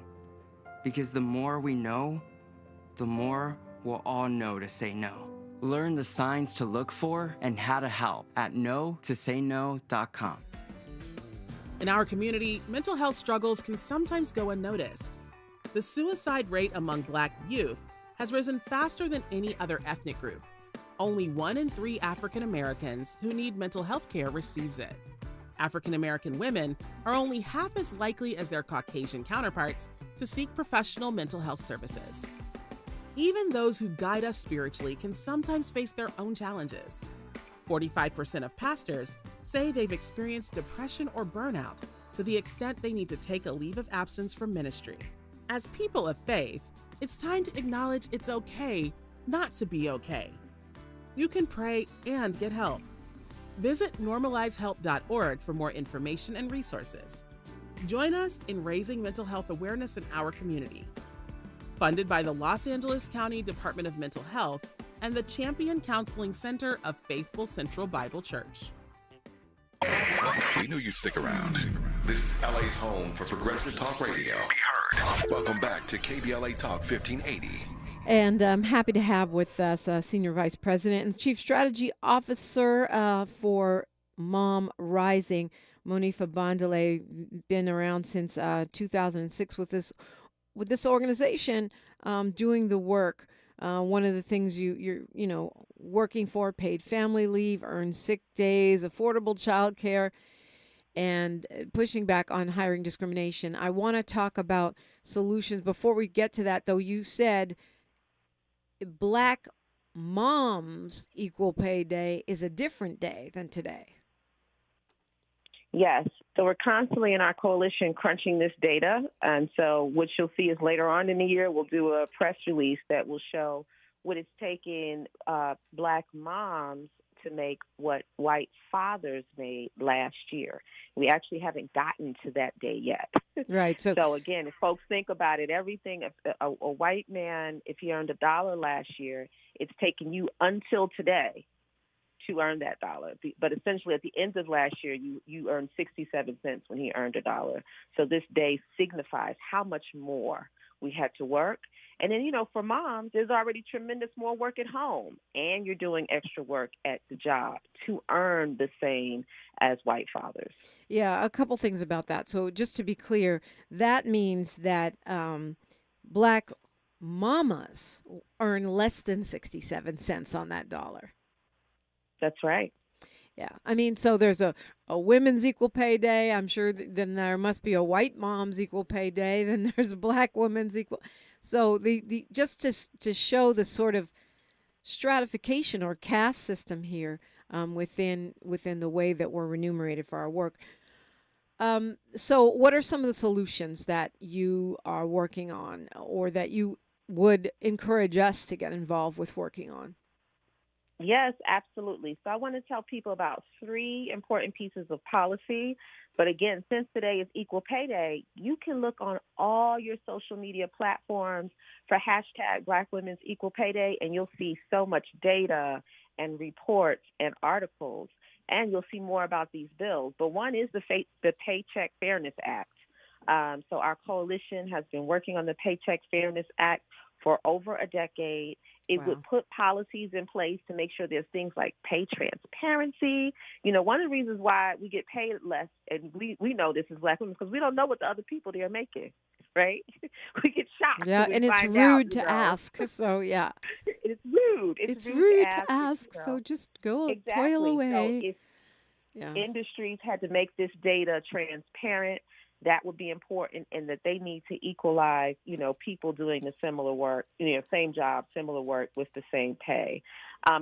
Speaker 13: Because the more we know, the more we'll all know to say no. Learn the signs to look for and how to help at no-to-say-no.com.
Speaker 14: In our community, mental health struggles can sometimes go unnoticed. The suicide rate among Black youth has risen faster than any other ethnic group. Only 1 in 3 African Americans who need mental health care receives it. African American women are only half as likely as their Caucasian counterparts to seek professional mental health services. Even those who guide us spiritually can sometimes face their own challenges. 45% of pastors say they've experienced depression or burnout to the extent they need to take a leave of absence from ministry. As people of faith, it's time to acknowledge it's okay not to be okay. You can pray and get help. Visit normalizehelp.org for more information and resources. Join us in raising mental health awareness in our community. Funded by the Los Angeles County Department of Mental Health and the Champion Counseling Center of Faithful Central Bible Church.
Speaker 4: We knew you'd stick around. This is LA's home for progressive talk radio. Be heard. Welcome back to KBLA Talk 1580.
Speaker 9: And I'm happy to have with us Senior Vice President and Chief Strategy Officer for MomsRising, Monifa Bandele. Been around since 2006 with this organization, doing the work. One of the things you're working for, paid family leave, earned sick days, affordable child care. and pushing back on hiring discrimination. I want to talk about solutions. Before we get to that, though, you said Black Moms Equal Pay Day is a different day than today.
Speaker 10: Yes. So we're constantly in our coalition crunching this data. And so what you'll see is later on in the year, we'll do a press release that will show what it's taken Black moms to make what white fathers made last year. We actually haven't gotten to that day yet.
Speaker 9: Right.
Speaker 10: So again, if folks think about it, everything, a white man, if he earned $1 last year, it's taken you until today to earn that dollar. But essentially at the end of last year, you earned 67 cents when he earned $1. So this day signifies how much more we had to work. And then, for moms, there's already tremendous more work at home, and you're doing extra work at the job to earn the same as white fathers.
Speaker 9: Yeah, a couple things about that. So just to be clear, that means that Black mamas earn less than 67 cents on that dollar.
Speaker 10: That's right.
Speaker 9: Yeah. I mean, so there's a women's equal pay day. I'm sure then there must be a white mom's equal pay day. Then there's a Black women's equal. So the just to show the sort of stratification or caste system here within the way that we're remunerated for our work. So what are some of the solutions that you are working on, or that you would encourage us to get involved with working on?
Speaker 10: Yes, absolutely. So I want to tell people about 3 important pieces of policy. But again, since today is Equal Pay Day, you can look on all your social media platforms for hashtag Black Women's Equal Pay Day, and you'll see so much data and reports and articles, and you'll see more about these bills. But one is the Paycheck Fairness Act. So our coalition has been working on the Paycheck Fairness Act for over a decade. It would put policies in place to make sure there's things like pay transparency. One of the reasons why we get paid less, and we know this as Black women, because we don't know what the other people they're making, right? We get shocked.
Speaker 9: Yeah, and it's rude to ask. So, yeah.
Speaker 10: It's rude. It's
Speaker 9: rude to ask. So just go toil away.
Speaker 10: So if industries had to make this data transparent, that would be important, and that they need to equalize, people doing the similar work, same job, similar work with the same pay.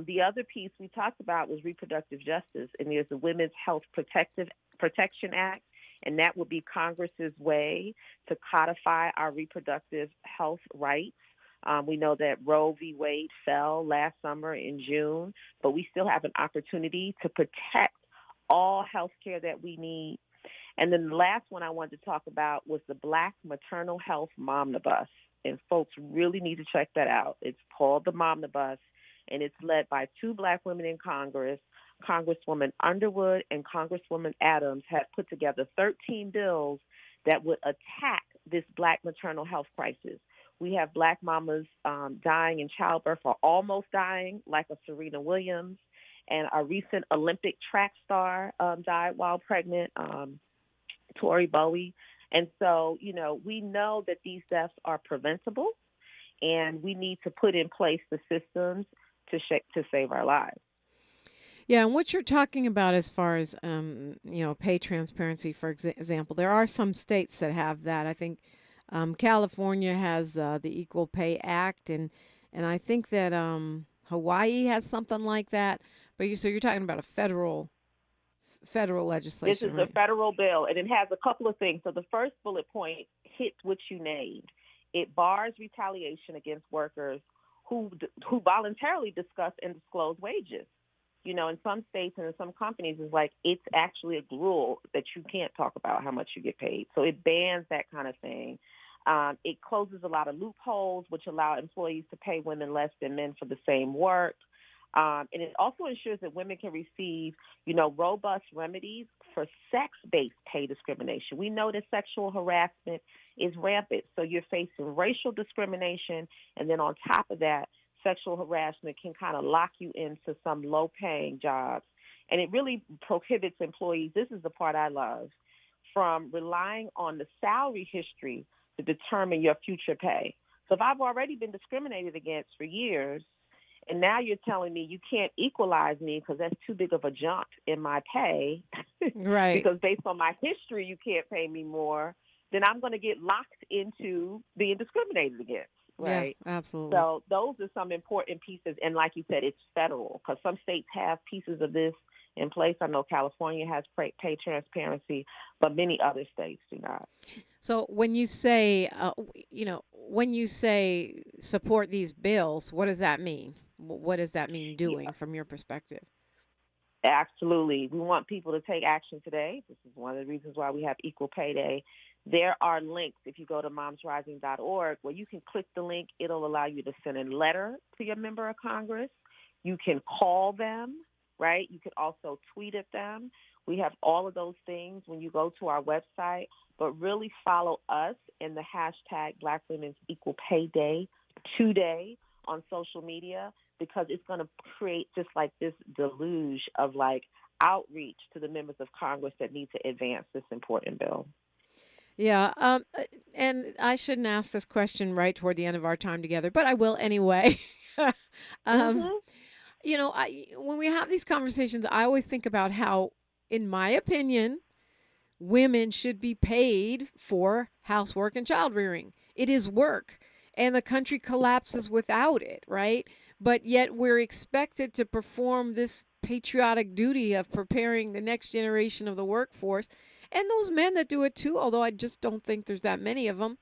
Speaker 10: The other piece we talked about was reproductive justice, and there's the Women's Health Protection Act, and that would be Congress's way to codify our reproductive health rights. We know that Roe v. Wade fell last summer in June, but we still have an opportunity to protect all health care that we need. And then the last one I wanted to talk about was the Black Maternal Health Momnibus. And folks really need to check that out. It's called the Momnibus, and it's led by 2 Black women in Congress. Congresswoman Underwood and Congresswoman Adams have put together 13 bills that would attack this Black maternal health crisis. We have Black mamas dying in childbirth or almost dying, like a Serena Williams, and a recent Olympic track star died while pregnant, Tori Bowie. And so, we know that these deaths are preventable, and we need to put in place the systems to save our lives.
Speaker 9: Yeah, and what you're talking about as far as, pay transparency, for example, there are some states that have that. I think California has the Equal Pay Act, and I think that Hawaii has something like that. But you're talking about a federal legislation.
Speaker 10: This is a federal bill, and it has a couple of things. So the first bullet point hits what you named. It bars retaliation against workers who voluntarily discuss and disclose wages. In some states and in some companies, it's actually a rule that you can't talk about how much you get paid. So it bans that kind of thing. It closes a lot of loopholes, which allow employees to pay women less than men for the same work. And it also ensures that women can receive, robust remedies for sex-based pay discrimination. We know that sexual harassment is rampant, so you're facing racial discrimination, and then on top of that, sexual harassment can kind of lock you into some low-paying jobs. And it really prohibits employees, this is the part I love, from relying on the salary history to determine your future pay. So if I've already been discriminated against for years, And now you're telling me you can't equalize me because that's too big of a jump in my pay.
Speaker 9: Right.
Speaker 10: Because based on my history, you can't pay me more. Then I'm going to get locked into being discriminated against. Right.
Speaker 9: Yeah, absolutely.
Speaker 10: So those are some important pieces. And like you said, it's federal because some states have pieces of this in place. I know California has pay transparency, but many other states do not.
Speaker 9: So when you say, when you say support these bills, what does that mean? What does that mean doing from your perspective?
Speaker 10: Absolutely. We want people to take action today. This is one of the reasons why we have Equal Pay Day. There are links if you go to MomsRising.org where you can click the link. It'll allow you to send a letter to your member of Congress. You can call them, right? You can also tweet at them. We have all of those things when you go to our website, but really follow us in the hashtag Black Women's Equal Pay Day today on social media, because it's going to create just like this deluge of like outreach to the members of Congress that need to advance this important bill.
Speaker 9: Yeah, and I shouldn't ask this question right toward the end of our time together, but I will anyway. You know, when we have these conversations, I always think about how, in my opinion, women should be paid for housework and child rearing. It is work, and the country collapses without it, right? But yet we're expected to perform this patriotic duty of preparing the next generation of the workforce. And those men that do it too, although I just don't think there's that many of them.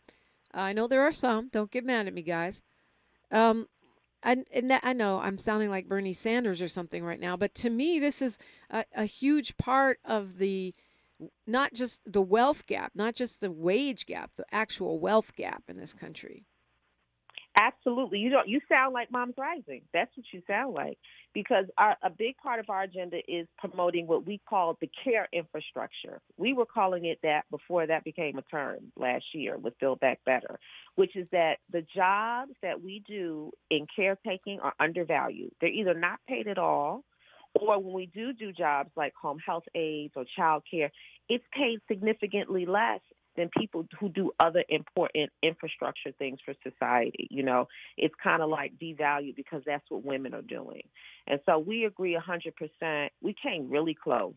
Speaker 9: I know there are some. Don't get mad at me, guys. I know I'm sounding like Bernie Sanders or something right now, but to me, this is a huge part of the, not just the wealth gap, not just the wage gap, the actual wealth gap in this country.
Speaker 10: Absolutely. You sound like Moms Rising. That's what you sound like, because a big part of our agenda is promoting what we call the care infrastructure. We were calling it that before that became a term last year with Build Back Better, which is that the jobs that we do in caretaking are undervalued. They're either not paid at all, or when we do jobs like home health aides or child care, it's paid significantly less than people who do other important infrastructure things for society. You know, it's kind of like devalued because that's what women are doing. And so we agree 100%. We came really close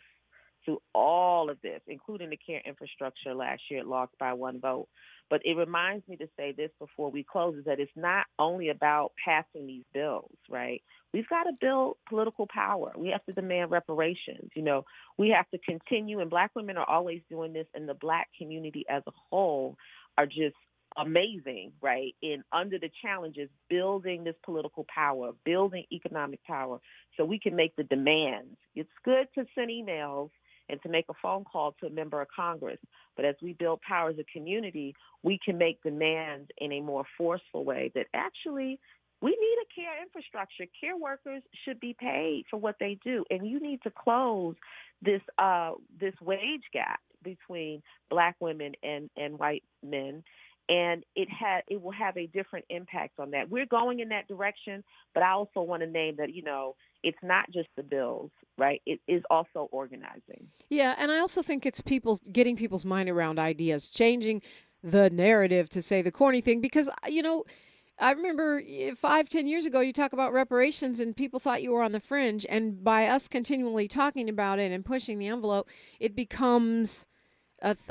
Speaker 10: to all of this, including the care infrastructure last year. It lost by 1 vote. But it reminds me to say this before we close, is that it's not only about passing these bills, right? We've got to build political power. We have to demand reparations. You know, we have to continue, and Black women are always doing this, and the Black community as a whole are just amazing, right? In under the challenges, building this political power, building economic power, so we can make the demands. It's good to send emails and to make a phone call to a member of Congress, but as we build power as a community, we can make demands in a more forceful way that actually we need a care infrastructure. Care workers should be paid for what they do, and you need to close this wage gap between Black women and white men. And it will have a different impact on that. We're going in that direction, but I also want to name that, you know, it's not just the bills, right? It is also organizing.
Speaker 9: Yeah, and I also think it's getting people's mind around ideas, changing the narrative to say the corny thing, because, you know, I remember 5-10 years ago, you talk about reparations and people thought you were on the fringe. And by us continually talking about it and pushing the envelope, it becomes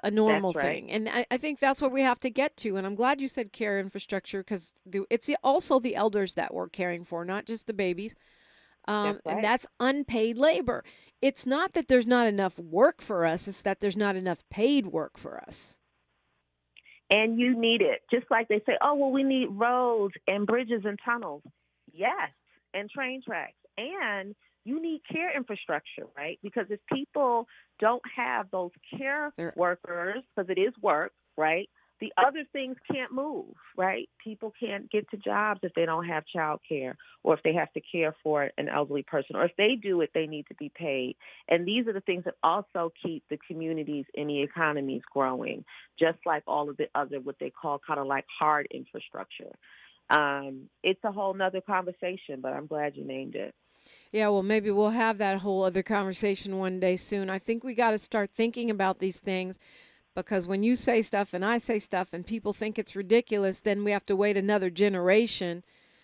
Speaker 9: a normal thing. And I think that's what we have to get to. And I'm glad you said care infrastructure, because it's also the elders that we're caring for, not just the babies. And that's unpaid labor. It's not that there's not enough work for us. It's that there's not enough paid work for us.
Speaker 10: And you need it. Just like they say, oh, well, we need roads and bridges and tunnels. Yes, and train tracks. And you need care infrastructure, right? Because if people don't have those care workers, because it is work, right, the other things can't move, right? People can't get to jobs if they don't have child care, or if they have to care for an elderly person, or if they do it, they need to be paid. And these are the things that also keep the communities and the economies growing, just like all of the other, what they call kind of like hard infrastructure. It's a whole nother conversation, but I'm glad you named it.
Speaker 9: Yeah, well, maybe we'll have that whole other conversation one day soon. I think we got to start thinking about these things, because when you say stuff and I say stuff and people think it's ridiculous, then we have to wait another generation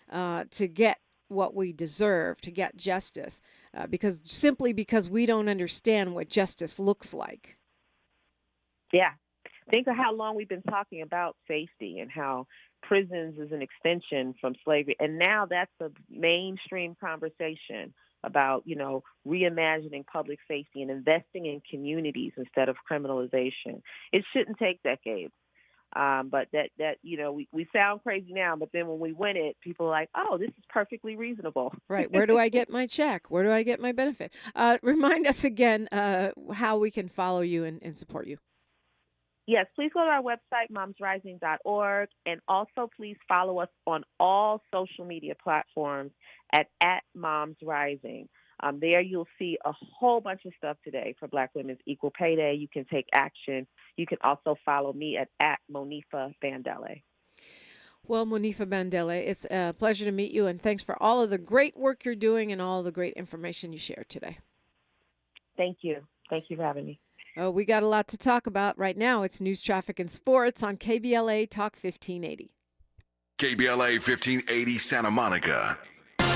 Speaker 9: to get what we deserve, to get justice, because we don't understand what justice looks like.
Speaker 10: Yeah. Think of how long we've been talking about safety and how prisons is an extension from slavery. And now that's a mainstream conversation about, reimagining public safety and investing in communities instead of criminalization. It shouldn't take decades. But we sound crazy now, but then when we win it, people are like, oh, this is perfectly reasonable.
Speaker 9: Right. Where do I get my check? Where do I get my benefit? Remind us again how we can follow you and support you.
Speaker 10: Yes, please go to our website, MomsRising.org, and also please follow us on all social media platforms at MomsRising. There you'll see a whole bunch of stuff today for Black Women's Equal Pay Day. You can take action. You can also follow me at Monifa Bandele.
Speaker 9: Well, Monifa Bandele, it's a pleasure to meet you, and thanks for all of the great work you're doing and all the great information you shared today.
Speaker 10: Thank you. Thank you for having me.
Speaker 9: Oh, we got a lot to talk about right now. It's news, traffic, and sports on KBLA Talk 1580.
Speaker 4: KBLA 1580 Santa Monica